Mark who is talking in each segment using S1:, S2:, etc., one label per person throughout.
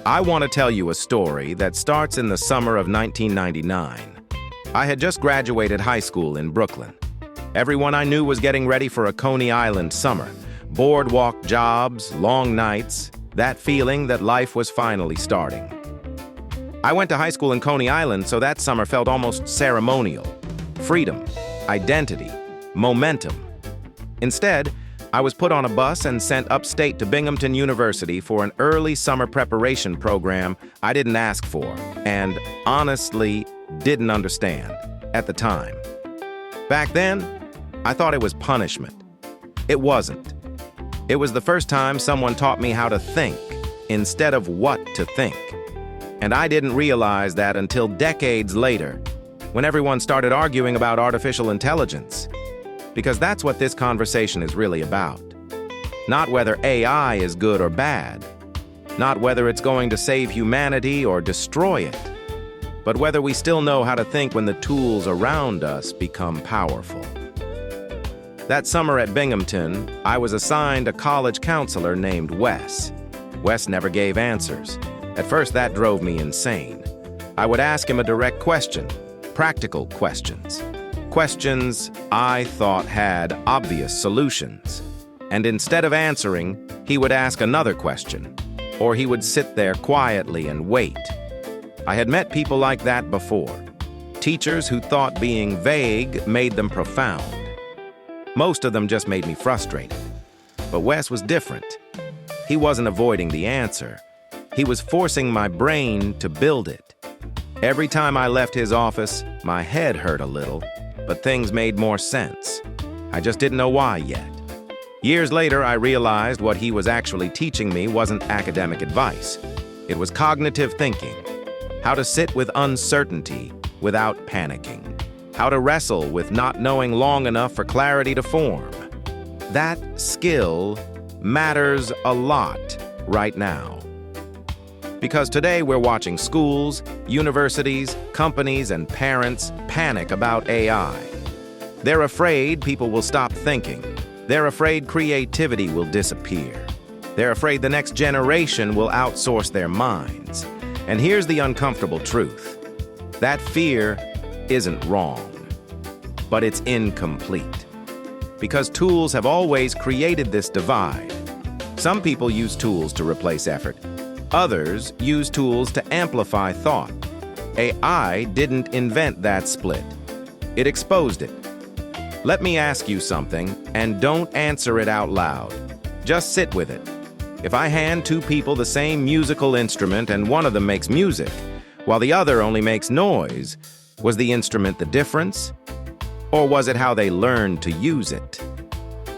S1: I want to tell you a story that starts in the summer of 1999. I had just graduated high school in Brooklyn. Everyone I knew was getting ready for a Coney Island summer. Boardwalk jobs, long nights, that feeling that life was finally starting. I went to high school in Coney Island, so that summer felt almost ceremonial. Freedom, identity, momentum. Instead, I was put on a bus and sent upstate to Binghamton University for an early summer preparation program I didn't ask for and, honestly, didn't understand at the time. Back then, I thought it was punishment. It wasn't. It was the first time someone taught me how to think instead of what to think. And I didn't realize that until decades later, when everyone started arguing about artificial intelligence. Because that's what this conversation is really about. Not whether AI is good or bad. Not whether it's going to save humanity or destroy it. But whether we still know how to think when the tools around us become powerful. That summer at Binghamton, I was assigned a college counselor named Wes. Wes never gave answers. At first, that drove me insane. I would ask him a direct question, practical questions. Questions I thought had obvious solutions. And instead of answering, he would ask another question, or he would sit there quietly and wait. I had met people like that before. Teachers who thought being vague made them profound. Most of them just made me frustrated. But Wes was different. He wasn't avoiding the answer. He was forcing my brain to build it. Every time I left his office, my head hurt a little, but things made more sense. I just didn't know why yet. Years later, I realized what he was actually teaching me wasn't academic advice. It was cognitive thinking. How to sit with uncertainty without panicking. How to wrestle with not knowing long enough for clarity to form. That skill matters a lot right now. Because today we're watching schools, universities, companies, and parents panic about AI. They're afraid people will stop thinking. They're afraid creativity will disappear. They're afraid the next generation will outsource their minds. And here's the uncomfortable truth. That fear isn't wrong, but it's incomplete. Because tools have always created this divide. Some people use tools to replace effort. Others use tools to amplify thought. AI didn't invent that split. It exposed it. Let me ask you something, and don't answer it out loud. Just sit with it. If I hand two people the same musical instrument and one of them makes music, while the other only makes noise, was the instrument the difference? Or was it how they learned to use it?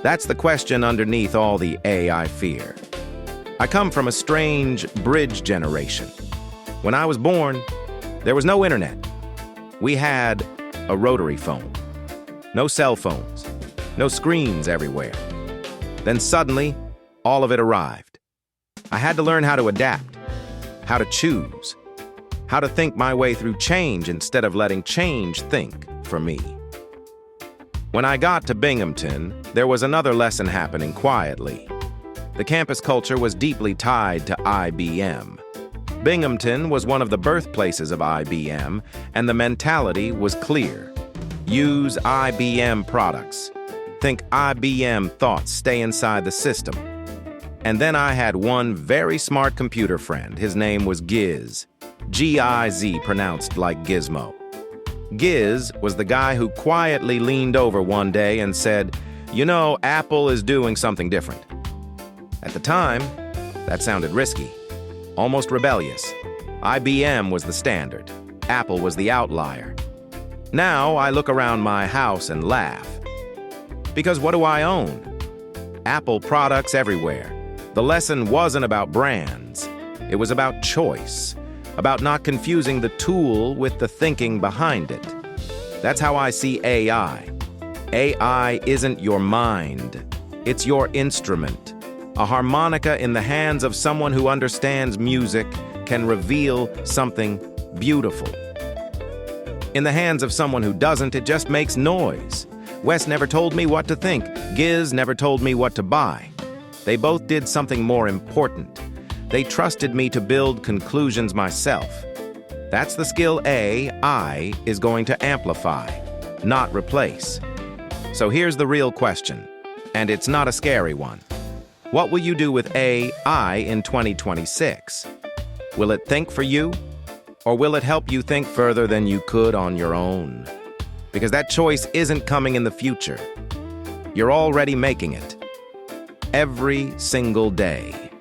S1: That's the question underneath all the AI fear. I come from a strange bridge generation. When I was born, there was no internet. We had a rotary phone. No cell phones. No screens everywhere. Then suddenly, all of it arrived. I had to learn how to adapt, how to choose, how to think my way through change instead of letting change think for me. When I got to Binghamton, there was another lesson happening quietly. The campus culture was deeply tied to IBM. Binghamton was one of the birthplaces of IBM, and the mentality was clear. Use IBM products. Think IBM thoughts stay inside the system. And then I had one very smart computer friend. His name was Giz. G-I-Z, pronounced like Gizmo. Giz was the guy who quietly leaned over one day and said, "You know, Apple is doing something different." At the time, that sounded risky, almost rebellious. IBM was the standard. Apple was the outlier. Now I look around my house and laugh. Because what do I own? Apple products everywhere. The lesson wasn't about brands. It was about choice, about not confusing the tool with the thinking behind it. That's how I see AI. AI isn't your mind. It's your instrument. A harmonica in the hands of someone who understands music can reveal something beautiful. In the hands of someone who doesn't, it just makes noise. Wes never told me what to think. Giz never told me what to buy. They both did something more important. They trusted me to build conclusions myself. That's the skill AI is going to amplify, not replace. So here's the real question, and it's not a scary one. What will you do with AI in 2026? Will it think for you? Or will it help you think further than you could on your own? Because that choice isn't coming in the future. You're already making it. Every single day.